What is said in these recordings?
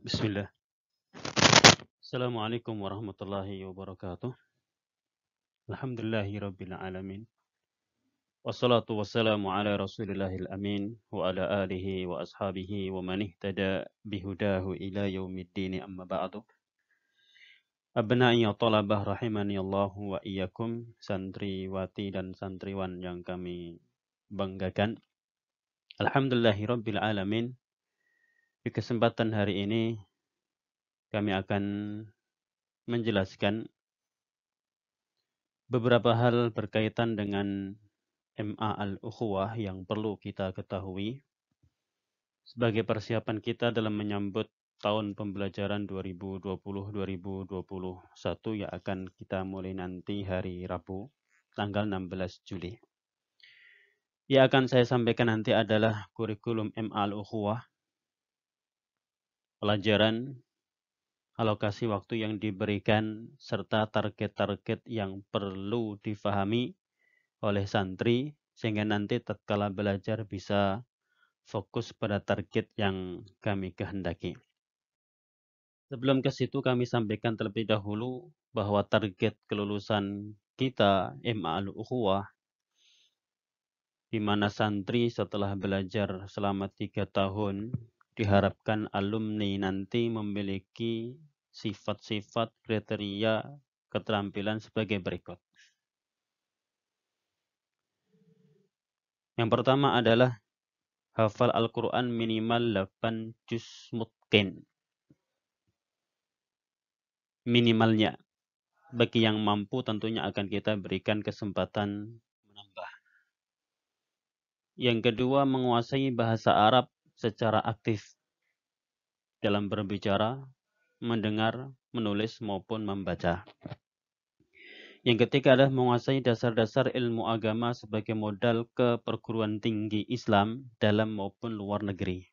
Bismillah. Assalamualaikum warahmatullahi wabarakatuh. Alhamdulillahi rabbil alamin. Wassalatu wassalamu ala rasulillahil amin wa ala alihi wa ashabihi wa man ihtada bihudahu ila yaumiddin amma ba'du. Abna'i talabah rahimani Allah wa iyyakum, santriwati dan santriwan yang kami banggakan. Alhamdulillahi rabbil alamin. Di kesempatan hari ini kami akan menjelaskan beberapa hal berkaitan dengan MA Al-Ukhuwah yang perlu kita ketahui sebagai persiapan kita dalam menyambut tahun pembelajaran 2020-2021 yang akan kita mulai nanti hari Rabu, tanggal 16 Juli. Yang akan saya sampaikan nanti adalah kurikulum MA Al-Ukhuwah, pelajaran, alokasi waktu yang diberikan, serta target-target yang perlu difahami oleh santri, sehingga nanti tatkala belajar bisa fokus pada target yang kami kehendaki. Sebelum ke situ kami sampaikan terlebih dahulu bahwa target kelulusan kita MA Al-Ukhuwah, di mana santri setelah belajar selama 3 tahun diharapkan alumni nanti memiliki sifat-sifat kriteria keterampilan sebagai berikut. Yang pertama adalah hafal Al-Quran minimal 8 juz mutqin. Minimalnya. Bagi yang mampu tentunya akan kita berikan kesempatan menambah. Yang kedua, menguasai bahasa Arab secara aktif dalam berbicara, mendengar, menulis maupun membaca. Yang ketiga adalah menguasai dasar-dasar ilmu agama sebagai modal ke perguruan tinggi Islam dalam maupun luar negeri.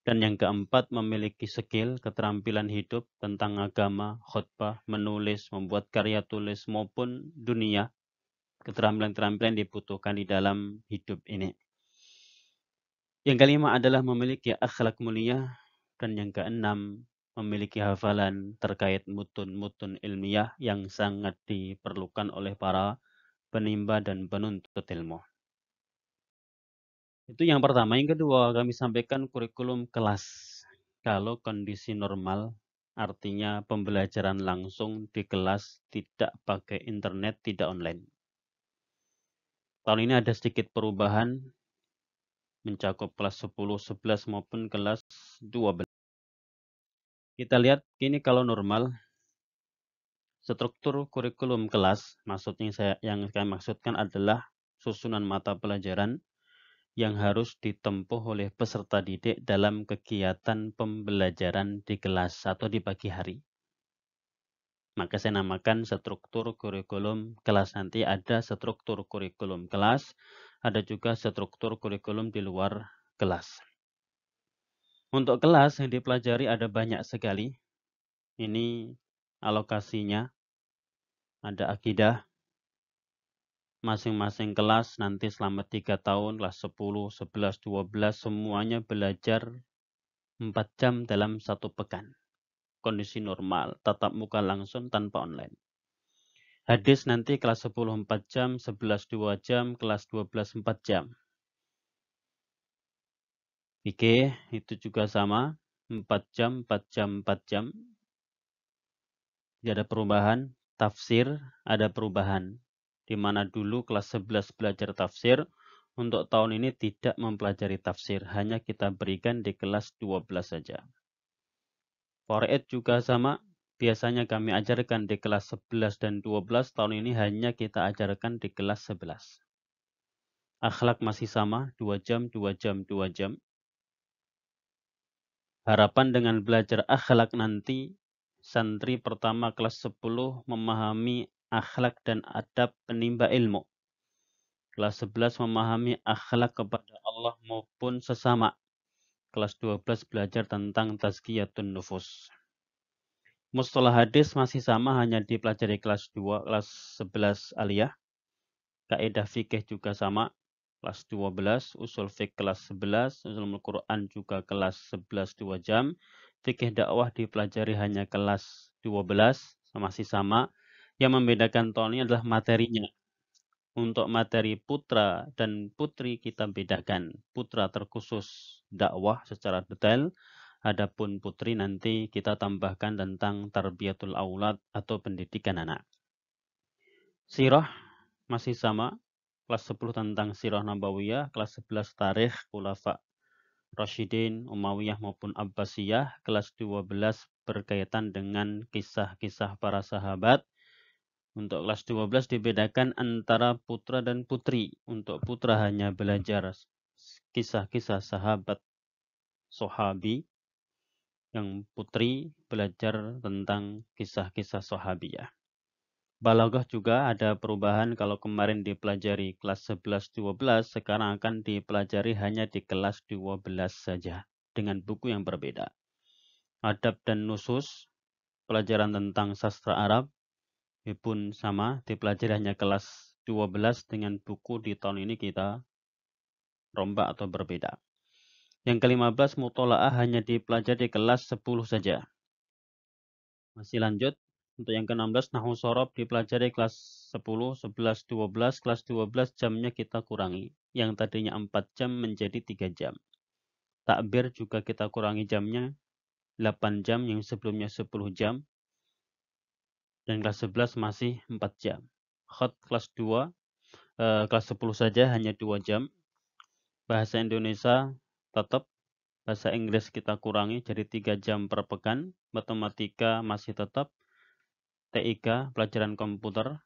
Dan yang keempat, memiliki skill, keterampilan hidup tentang agama, khutbah, menulis, membuat karya tulis maupun dunia. Keterampilan-keterampilan dibutuhkan di dalam hidup ini. Yang kelima adalah memiliki akhlak mulia. Dan yang keenam, memiliki hafalan terkait mutun-mutun ilmiah yang sangat diperlukan oleh para penimba dan penuntut ilmu. Itu yang pertama. Yang kedua, kami sampaikan kurikulum kelas. Kalau kondisi normal, artinya pembelajaran langsung di kelas, tidak pakai internet, tidak online. Tahun ini ada sedikit perubahan, mencakup kelas 10, 11 maupun kelas 12. Kita lihat ini kalau normal, struktur kurikulum kelas, maksudnya yang saya maksudkan adalah susunan mata pelajaran yang harus ditempuh oleh peserta didik dalam kegiatan pembelajaran di kelas atau di pagi hari. Maka saya namakan struktur kurikulum kelas. Nanti ada struktur kurikulum kelas, ada juga struktur kurikulum di luar kelas. Untuk kelas yang dipelajari ada banyak sekali. Ini alokasinya. Ada akidah. Masing-masing kelas nanti selama 3 tahun, kelas 10, 11, 12, semuanya belajar 4 jam dalam 1 pekan. Kondisi normal, tatap muka langsung tanpa online. Hadis nanti kelas 10 4 jam, 11 2 jam, kelas 12 4 jam. Fikih itu juga sama, 4 jam, 4 jam, 4 jam. Tidak ada perubahan. Tafsir ada perubahan. Di mana dulu kelas 11 belajar tafsir, untuk tahun ini tidak mempelajari tafsir, hanya kita berikan di kelas 12 saja. Faraid juga sama, biasanya kami ajarkan di kelas 11 dan 12, tahun ini hanya kita ajarkan di kelas 11. Akhlak masih sama, 2 jam, 2 jam, 2 jam. Harapan dengan belajar akhlak nanti, santri pertama kelas 10 memahami akhlak dan adab penimba ilmu. Kelas 11 memahami akhlak kepada Allah maupun sesama. Kelas 12 belajar tentang tazkiyatun nufus. Mustalah hadis masih sama, hanya dipelajari kelas 2, kelas 11 aliyah. Kaidah fikih juga sama. kelas 12, usul fiqh kelas 11, ulumul Quran juga kelas 11 2 jam, fikih dakwah dipelajari hanya kelas 12, masih sama. Yang membedakan tahun ini adalah materinya. Untuk materi putra dan putri kita bedakan. Putra terkhusus dakwah secara detail, adapun putri nanti kita tambahkan tentang tarbiyatul aulad atau pendidikan anak. Sirah masih sama, kelas 10 tentang sirah nabawiyah, kelas 11 tarikh khulafa Rasyidin, Umayyah maupun Abbasiyah, kelas 12 berkaitan dengan kisah-kisah para sahabat. Untuk kelas 12 dibedakan antara putra dan putri. Untuk putra hanya belajar kisah-kisah sahabat sahabi, yang putri belajar tentang kisah-kisah sahabiyah. Balaghah juga ada perubahan, kalau kemarin dipelajari kelas 11-12, sekarang akan dipelajari hanya di kelas 12 saja dengan buku yang berbeda. Adab dan nusus, pelajaran tentang sastra Arab, pun sama, dipelajari hanya kelas 12 dengan buku di tahun ini kita rombak atau berbeda. Yang ke-15 mutola'ah hanya dipelajari di kelas 10 saja. Masih lanjut. Untuk yang ke-16 nahwu shorob dipelajari kelas 10, 11, 12. Kelas 12 jamnya kita kurangi. Yang tadinya 4 jam menjadi 3 jam. Takbir juga kita kurangi jamnya 8 jam yang sebelumnya 10 jam. Dan kelas 11 masih 4 jam. Khat kelas 2, kelas 10 saja hanya 2 jam. Bahasa Indonesia tetap, bahasa Inggris kita kurangi jadi 3 jam per pekan. Matematika masih tetap. TIK, pelajaran komputer,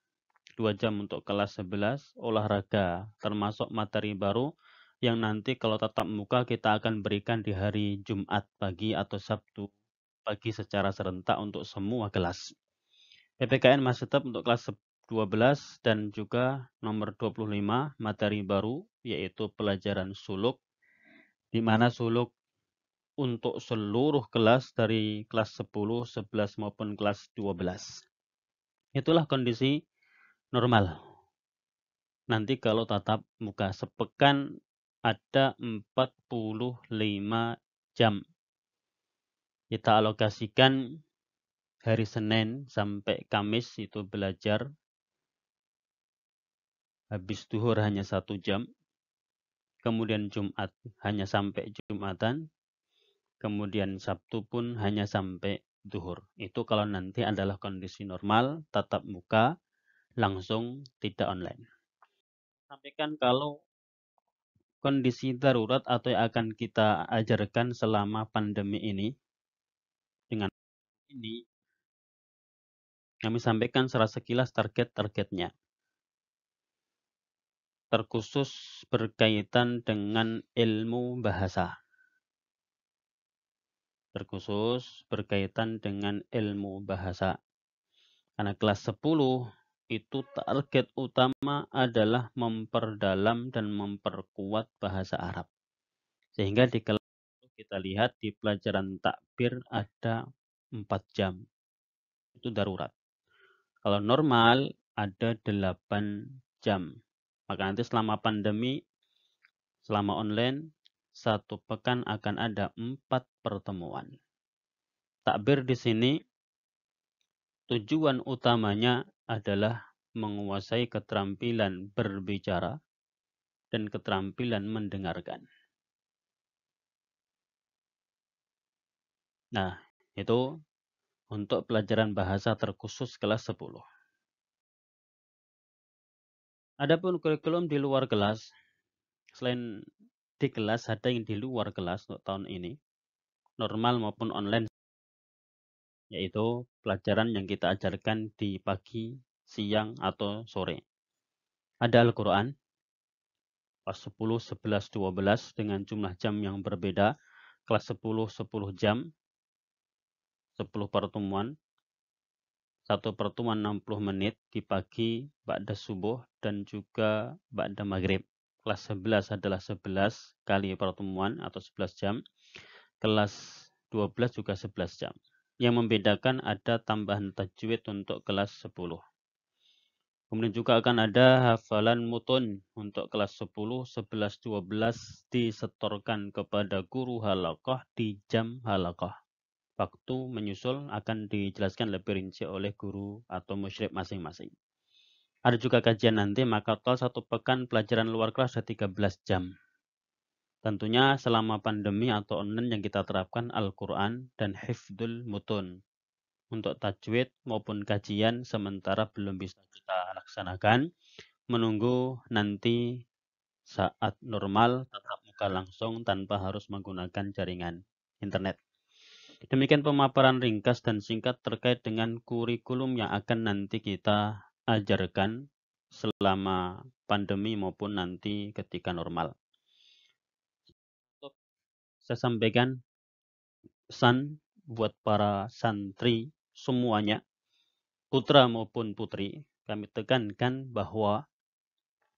2 jam untuk kelas 11. Olahraga termasuk materi baru yang nanti kalau tatap muka kita akan berikan di hari Jumat pagi atau Sabtu pagi secara serentak untuk semua kelas. PPKN masih tetap untuk kelas 12 dan juga nomor 25 materi baru yaitu pelajaran suluk, di mana suluk untuk seluruh kelas dari kelas 10, 11 maupun kelas 12. Itulah kondisi normal. Nanti kalau tatap muka sepekan ada 45 jam. Kita alokasikan hari Senin sampai Kamis itu belajar. Habis duhur hanya 1 jam. Kemudian Jumat hanya sampai Jumatan. Kemudian Sabtu pun hanya sampai duhur. Itu kalau nanti adalah kondisi normal, tatap muka, langsung tidak online. Sampaikan kalau kondisi darurat atau yang akan kita ajarkan selama pandemi ini, dengan ini kami sampaikan secara sekilas target-targetnya. Terkhusus berkaitan dengan ilmu bahasa. Terkhusus berkaitan dengan ilmu bahasa. Karena kelas 10 itu target utama adalah memperdalam dan memperkuat bahasa Arab. Sehingga di kelas kita lihat di pelajaran takbir ada 4 jam. Itu darurat. Kalau normal ada 8 jam. Maka nanti selama pandemi, selama online, 1 pekan akan ada 4 pertemuan. Takbir di sini tujuan utamanya adalah menguasai keterampilan berbicara dan keterampilan mendengarkan. Nah, itu untuk pelajaran bahasa terkhusus kelas 10. Adapun kurikulum di luar kelas, selain di kelas ada yang di luar kelas untuk tahun ini, normal maupun online, yaitu pelajaran yang kita ajarkan di pagi, siang, atau sore. Ada Al-Quran, kelas 10, 11, 12 dengan jumlah jam yang berbeda, kelas 10, 10 jam, 10 pertemuan, 1 pertemuan 60 menit di pagi, ba'da subuh, dan juga ba'da maghrib. Kelas 11 adalah 11 kali pertemuan atau 11 jam. Kelas 12 juga 11 jam. Yang membedakan ada tambahan tajwid untuk kelas 10. Kemudian juga akan ada hafalan mutun untuk kelas 10, 11, 12 disetorkan kepada guru halaqah di jam halaqah. Waktu menyusul akan dijelaskan lebih rinci oleh guru atau musyrik masing-masing. Ada juga kajian nanti, maka total 1 pekan pelajaran luar kelas ada 13 jam. Tentunya selama pandemi atau online yang kita terapkan Al-Quran dan hifdul mutun. Untuk tajwid maupun kajian sementara belum bisa kita laksanakan. Menunggu nanti saat normal tatap muka langsung tanpa harus menggunakan jaringan internet. Demikian pemaparan ringkas dan singkat terkait dengan kurikulum yang akan nanti kita ajarkan selama pandemi maupun nanti ketika normal. Saya sampaikan pesan buat para santri semuanya, putra maupun putri, kami tekankan bahwa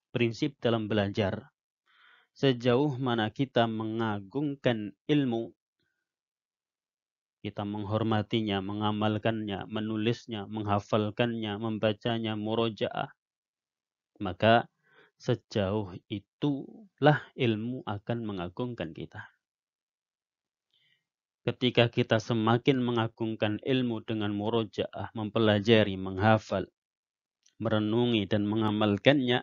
prinsip dalam belajar, sejauh mana kita mengagungkan ilmu, kita menghormatinya, mengamalkannya, menulisnya, menghafalkannya, membacanya, murojaah, maka sejauh itulah ilmu akan mengagungkan kita. Ketika kita semakin mengagungkan ilmu dengan murojaah, mempelajari, menghafal, merenungi, dan mengamalkannya,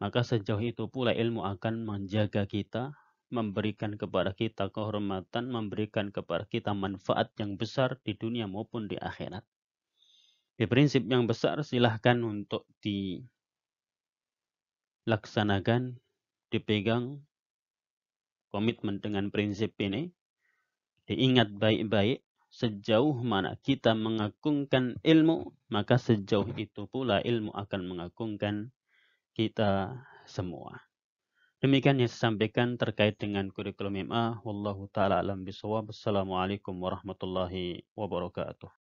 maka sejauh itu pula ilmu akan menjaga kita, memberikan kepada kita kehormatan, memberikan kepada kita manfaat yang besar di dunia maupun di akhirat. Di prinsip yang besar silahkan untuk dilaksanakan, dipegang, komitmen dengan prinsip ini. Diingat baik-baik, sejauh mana kita mengagungkan ilmu, maka sejauh itu pula ilmu akan mengagungkan kita semua. Demikian yang saya sampaikan terkait dengan kurikulum MA. Wallahu ta'ala alam bisawab. Assalamualaikum warahmatullahi wabarakatuh.